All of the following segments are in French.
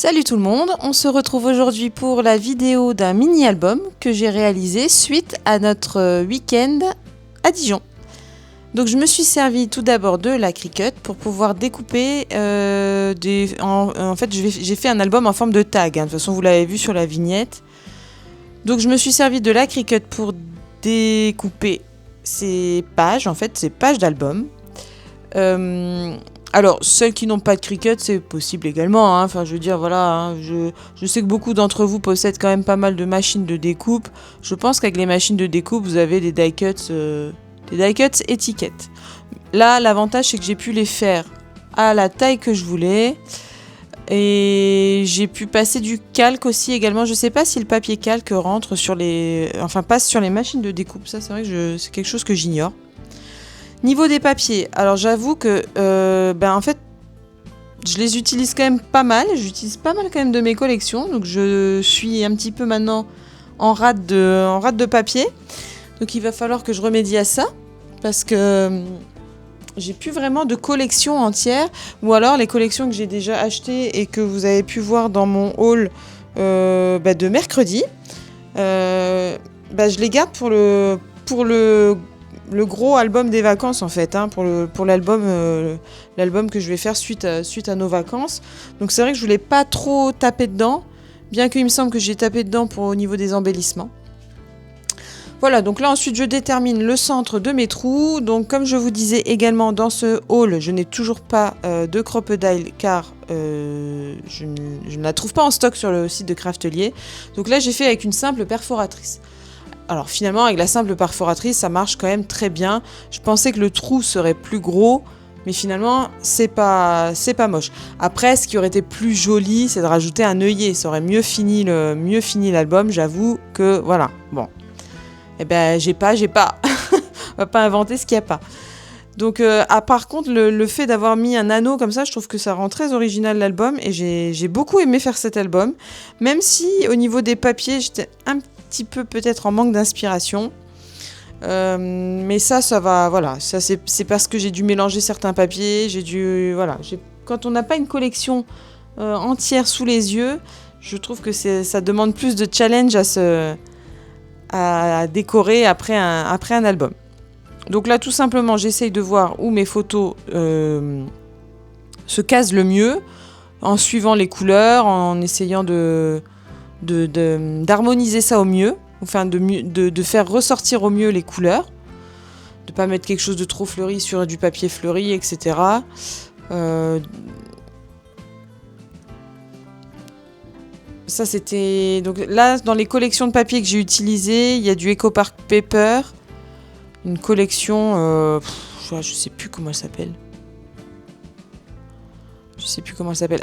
Salut tout le monde, on se retrouve aujourd'hui pour la vidéo d'un mini-album que j'ai réalisé suite à notre week-end à Dijon. Donc je me suis servi tout d'abord de la Cricut pour pouvoir découper en fait j'ai fait un album en forme de tag, de toute façon vous l'avez vu sur la vignette. Donc je me suis servi de la Cricut pour découper ces pages, en fait ces pages d'album. Alors, celles qui n'ont pas de Cricut, c'est possible également. Enfin, je veux dire, voilà, je sais que beaucoup d'entre vous possèdent quand même pas mal de machines de découpe. Je pense qu'avec les machines de découpe, vous avez des die cuts étiquettes. Là, l'avantage, c'est que j'ai pu les faire à la taille que je voulais. Et j'ai pu passer du calque aussi également. Je sais pas si le papier calque rentre passe sur les machines de découpe. Ça, c'est vrai que c'est quelque chose que j'ignore. Niveau des papiers, alors j'avoue que en fait je les utilise quand même pas mal, j'utilise pas mal quand même de mes collections, donc je suis un petit peu maintenant en rate de papier, donc il va falloir que je remédie à ça, parce que j'ai plus vraiment de collection entière, ou alors les collections que j'ai déjà achetées et que vous avez pu voir dans mon haul de mercredi, je les garde pour le gros album des vacances en fait, pour l'album que je vais faire suite à nos vacances. Donc c'est vrai que je voulais pas trop taper dedans, bien qu'il me semble que j'ai tapé dedans au niveau des embellissements. Voilà, donc là ensuite je détermine le centre de mes trous. Donc comme je vous disais également dans ce haul, je n'ai toujours pas de crocodile car je ne la trouve pas en stock sur le site de Craftelier. Donc là j'ai fait avec une simple perforatrice. Alors finalement, avec la simple perforatrice, ça marche quand même très bien. Je pensais que le trou serait plus gros, mais finalement, c'est pas moche. Après, ce qui aurait été plus joli, c'est de rajouter un œillet. Ça aurait mieux fini l'album, j'avoue que voilà. Bon, j'ai pas. On va pas inventer ce qu'il n'y a pas. Donc, par contre, le fait d'avoir mis un anneau comme ça, je trouve que ça rend très original l'album. Et j'ai beaucoup aimé faire cet album. Même si, au niveau des papiers, j'étais un petit peu peut-être en manque d'inspiration. Mais ça va, voilà. Ça, c'est parce que j'ai dû mélanger certains papiers. Quand on n'a pas une collection entière sous les yeux, je trouve que ça demande plus de challenge à décorer après un album. Donc là, tout simplement, j'essaye de voir où mes photos se casent le mieux, en suivant les couleurs, en essayant d'harmoniser ça au mieux, enfin de faire ressortir au mieux les couleurs, de pas mettre quelque chose de trop fleuri sur du papier fleuri, etc. Ça c'était donc là dans les collections de papier que j'ai utilisées, il y a du Eco Park Paper. Une collection, je sais plus comment elle s'appelle.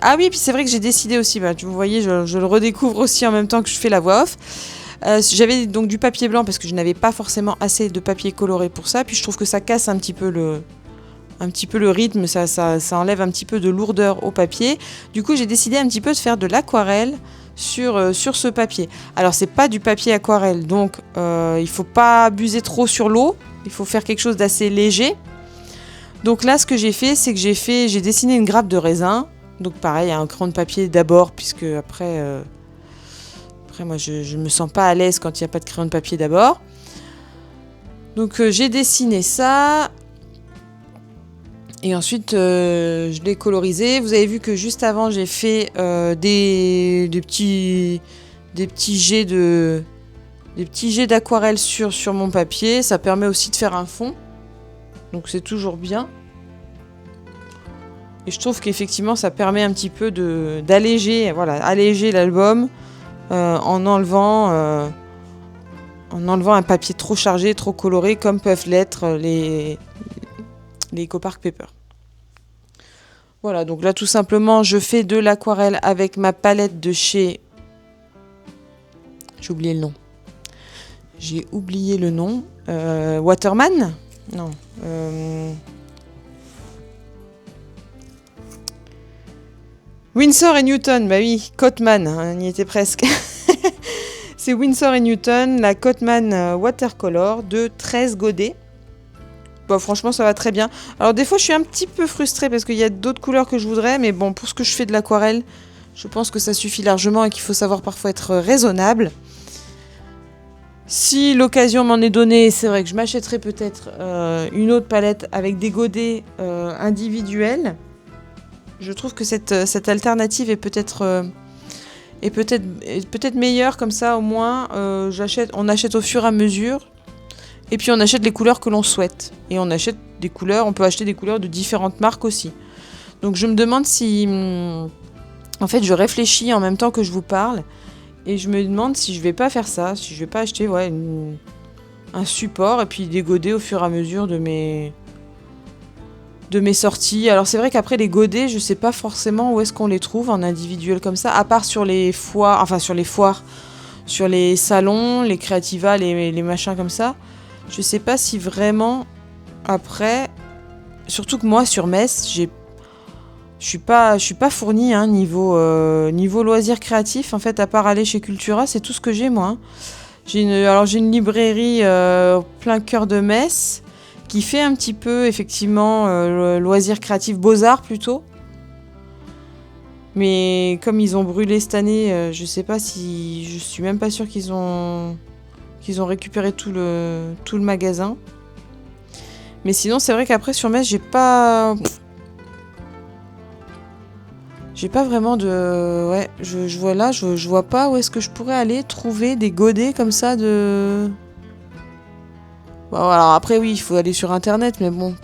Ah oui, puis c'est vrai que j'ai décidé aussi, vous voyez, je le redécouvre aussi en même temps que je fais la voix off. J'avais donc du papier blanc parce que je n'avais pas forcément assez de papier coloré pour ça. Puis je trouve que ça casse un petit peu le rythme, ça enlève un petit peu de lourdeur au papier. Du coup, j'ai décidé un petit peu de faire de l'aquarelle sur ce papier. Alors, c'est pas du papier aquarelle, donc il faut pas abuser trop sur l'eau. Il faut faire quelque chose d'assez léger. Donc là, ce que j'ai fait, c'est que j'ai dessiné une grappe de raisin. Donc pareil, un crayon de papier d'abord, puisque après moi, je me sens pas à l'aise quand il n'y a pas de crayon de papier d'abord. Donc j'ai dessiné ça. Et ensuite, je l'ai colorisé. Vous avez vu que juste avant, j'ai fait des petits jets d'aquarelle sur mon papier. Ça permet aussi de faire un fond. Donc c'est toujours bien. Et je trouve qu'effectivement, ça permet un petit peu d'alléger l'album en enlevant un papier trop chargé, trop coloré, comme peuvent l'être les Eco Park Paper. Voilà, donc là tout simplement, je fais de l'aquarelle avec ma palette de chez... J'ai oublié le nom. Waterman ? Non. Winsor & Newton, bah oui, Cotman, on y était presque. C'est Winsor & Newton, la Cotman Watercolor de 13 godets. Bon, franchement, ça va très bien. Alors des fois, je suis un petit peu frustrée parce qu'il y a d'autres couleurs que je voudrais, mais bon, pour ce que je fais de l'aquarelle, Je pense que ça suffit largement et qu'il faut savoir parfois être raisonnable. Si l'occasion m'en est donnée, c'est vrai que je m'achèterai peut-être une autre palette avec des godets individuels. Je trouve que cette alternative est peut-être meilleure, comme ça au moins on achète au fur et à mesure et puis on achète les couleurs que l'on souhaite. Et on peut acheter des couleurs de différentes marques aussi. Donc je me demande si... En fait, je réfléchis en même temps que je vous parle. Et je me demande si je vais pas faire ça, si je vais pas acheter un support et puis des godets au fur et à mesure de mes sorties. Alors c'est vrai qu'après les godets, je sais pas forcément où est-ce qu'on les trouve en individuel comme ça, à part sur les foires, sur les salons, les Creativa, les machins comme ça. Je sais pas si vraiment après, surtout que moi sur Metz, je suis pas fournie niveau loisirs créatifs. En fait, à part aller chez Cultura, c'est tout ce que j'ai moi. Hein. J'ai une librairie plein cœur de Metz qui fait un petit peu effectivement loisirs créatifs, beaux-arts plutôt. Mais comme ils ont brûlé cette année, je sais pas si, je suis même pas sûre qu'ils ont récupéré tout le magasin. Mais sinon, c'est vrai qu'après sur Metz, j'ai pas vraiment de... Ouais, je vois pas où est-ce que je pourrais aller trouver des godets comme ça de... Bon, alors après, oui, il faut aller sur Internet, mais bon...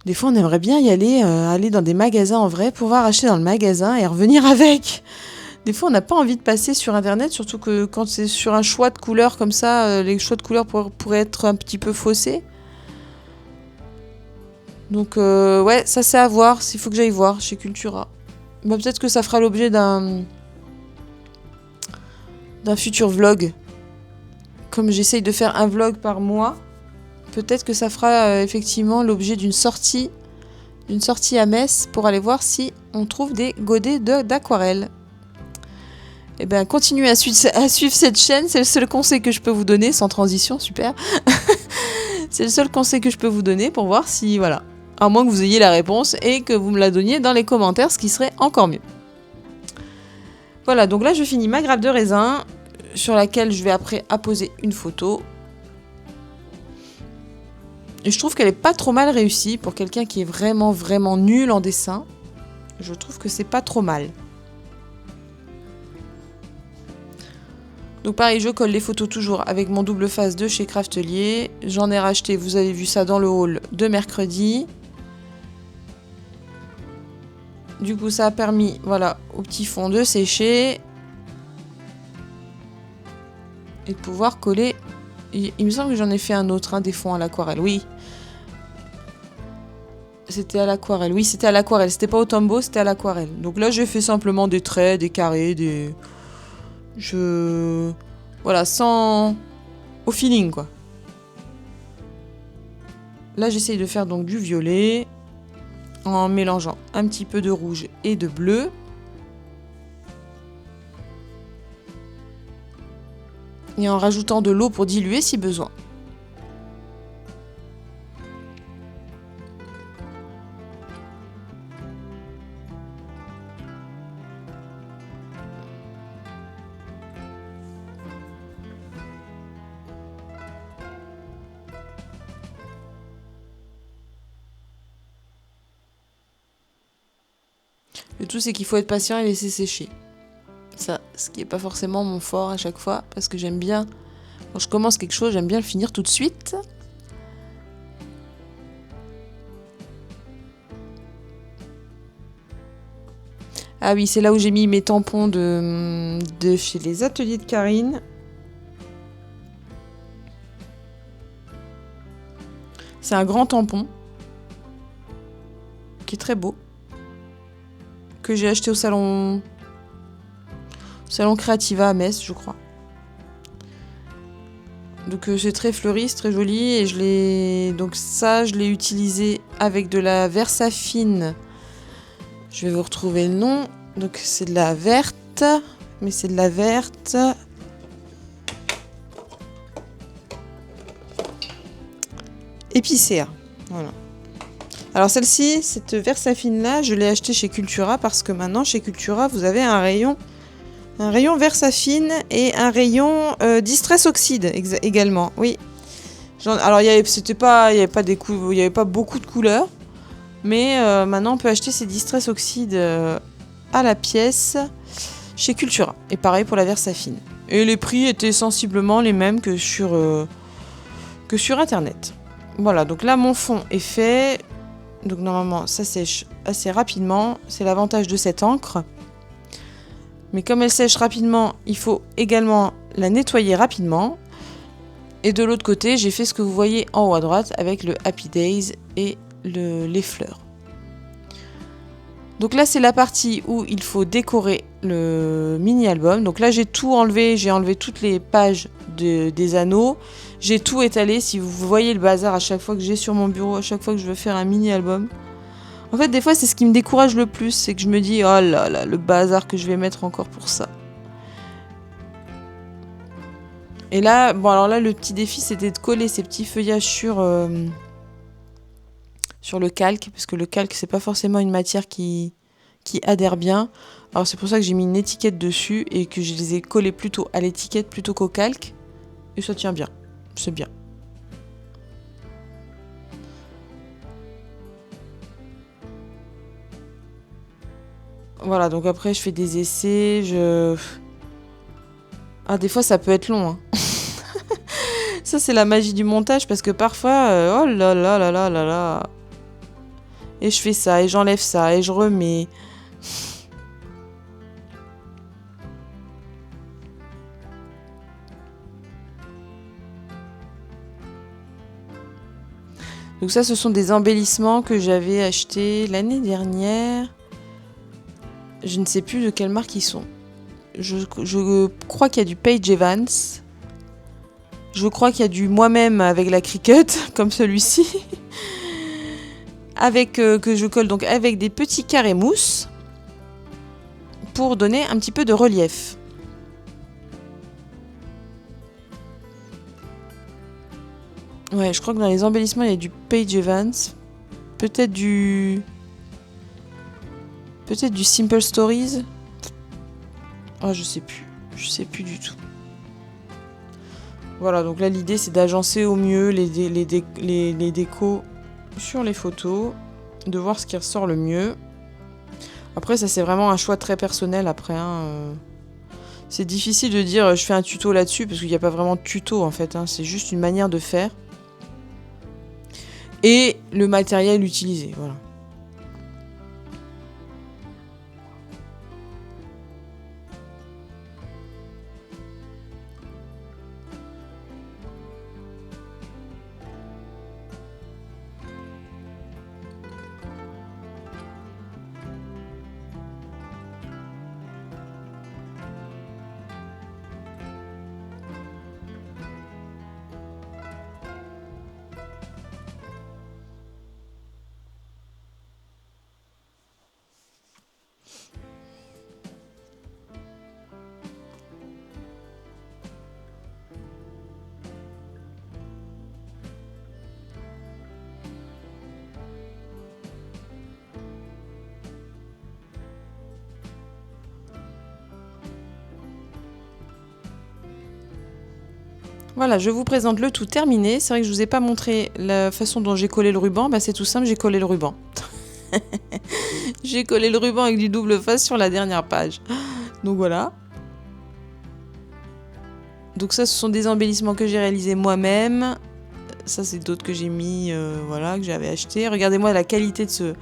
Des fois, on aimerait bien y aller, aller dans des magasins en vrai, pouvoir acheter dans le magasin et revenir avec. Des fois, on n'a pas envie de passer sur Internet, surtout que quand c'est sur un choix de couleurs comme ça, les choix de couleurs pourraient être un petit peu faussés. Donc ouais, ça c'est à voir, s'il faut que j'aille voir chez Cultura. Bah, peut-être que ça fera l'objet d'un futur vlog. Comme j'essaye de faire un vlog par mois, peut-être que ça fera effectivement l'objet d'une sortie à Metz pour aller voir si on trouve des godets d'aquarelle. Et ben continuez à suivre cette chaîne, c'est le seul conseil que je peux vous donner, sans transition, super. C'est le seul conseil que je peux vous donner pour voir si, voilà. À moins que vous ayez la réponse et que vous me la donniez dans les commentaires, ce qui serait encore mieux. Voilà, donc là je finis ma grappe de raisin, sur laquelle je vais après apposer une photo. Et je trouve qu'elle est pas trop mal réussie pour quelqu'un qui est vraiment vraiment nul en dessin. Je trouve que c'est pas trop mal. Donc pareil, je colle les photos toujours avec mon double face de chez Craftelier. J'en ai racheté, vous avez vu ça dans le haul de mercredi. Du coup, ça a permis, voilà, au petit fond de sécher. Et de pouvoir coller. Il me semble que j'en ai fait un autre, des fonds à l'aquarelle, oui. C'était à l'aquarelle, oui, c'était à l'aquarelle. C'était pas au Tombow, c'était à l'aquarelle. Donc là, j'ai fait simplement des traits, des carrés, Voilà, sans... Au feeling, quoi. Là, j'essaye de faire donc du violet en mélangeant un petit peu de rouge et de bleu. Et en rajoutant de l'eau pour diluer si besoin. Le tout, c'est qu'il faut être patient et laisser sécher. Ça, ce qui n'est pas forcément mon fort à chaque fois, parce que j'aime bien, quand je commence quelque chose, j'aime bien le finir tout de suite. Ah oui, c'est là où j'ai mis mes tampons de chez les ateliers de Karine. C'est un grand tampon, qui est très beau, que j'ai acheté au salon Creativa à Metz, je crois. Donc c'est très fleuri, c'est très joli et je l'ai utilisé avec de la Versafine. Je vais vous retrouver le nom. Donc c'est de la verte, mais c'est de la verte épicéa. Voilà. Alors celle-ci, cette Versafine là, je l'ai achetée chez Cultura parce que maintenant chez Cultura, vous avez un rayon Versafine et un rayon Distress Oxide également. Oui. Alors il y avait pas beaucoup de couleurs, mais maintenant on peut acheter ces Distress Oxide à la pièce chez Cultura. Et pareil pour la Versafine. Et les prix étaient sensiblement les mêmes que sur internet. Voilà, donc là mon fond est fait. Donc normalement ça sèche assez rapidement. C'est l'avantage de cette encre. Mais comme elle sèche rapidement, il faut également la nettoyer rapidement. Et de l'autre côté, j'ai fait ce que vous voyez en haut à droite avec le Happy Days et les fleurs. Donc là, c'est la partie où il faut décorer le mini-album. Donc là, j'ai tout enlevé. J'ai enlevé toutes les pages des anneaux. J'ai tout étalé. Si vous voyez le bazar à chaque fois que j'ai sur mon bureau, à chaque fois que je veux faire un mini-album. En fait, des fois, c'est ce qui me décourage le plus. C'est que je me dis, oh là là, le bazar que je vais mettre encore pour ça. Et là, bon, alors là, le petit défi, c'était de coller ces petits feuillages sur le calque, parce que le calque, c'est pas forcément une matière qui adhère bien. Alors c'est pour ça que j'ai mis une étiquette dessus et que je les ai collés plutôt à l'étiquette plutôt qu'au calque. Et ça tient bien, c'est bien. Voilà, donc après je fais des essais, Ah, des fois ça peut être long, hein. Ça c'est la magie du montage, parce que parfois, oh là là là là là là. Et je fais ça, et j'enlève ça, et je remets. Donc ça, ce sont des embellissements que j'avais achetés l'année dernière. Je ne sais plus de quelle marque ils sont. Je crois qu'il y a du Paige Evans. Je crois qu'il y a du moi-même avec la Cricut, comme celui-ci. Que je colle donc avec des petits carrés mousse pour donner un petit peu de relief. Ouais, je crois que dans les embellissements, il y a du Paige Evans. Peut-être du Simple Stories. Oh, je sais plus. Je sais plus du tout. Voilà, donc là, l'idée, c'est d'agencer au mieux les décos sur les photos, de voir ce qui ressort le mieux. Après, ça, c'est vraiment un choix très personnel, après. C'est difficile de dire, je fais un tuto là-dessus, parce qu'il n'y a pas vraiment de tuto, en fait. C'est juste une manière de faire. Et le matériel utilisé, voilà. Voilà, je vous présente le tout terminé. C'est vrai que je vous ai pas montré la façon dont j'ai collé le ruban. Bah, c'est tout simple, j'ai collé le ruban. J'ai collé le ruban avec du double face sur la dernière page. Donc voilà. Donc ça, ce sont des embellissements que j'ai réalisés moi-même. Ça, c'est d'autres que j'ai mis, voilà, que j'avais acheté. Regardez-moi la qualité de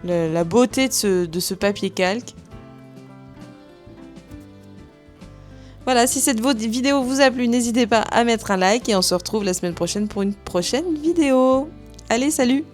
la beauté de ce papier calque. Voilà, si cette vidéo vous a plu, n'hésitez pas à mettre un like et on se retrouve la semaine prochaine pour une prochaine vidéo. Allez, salut!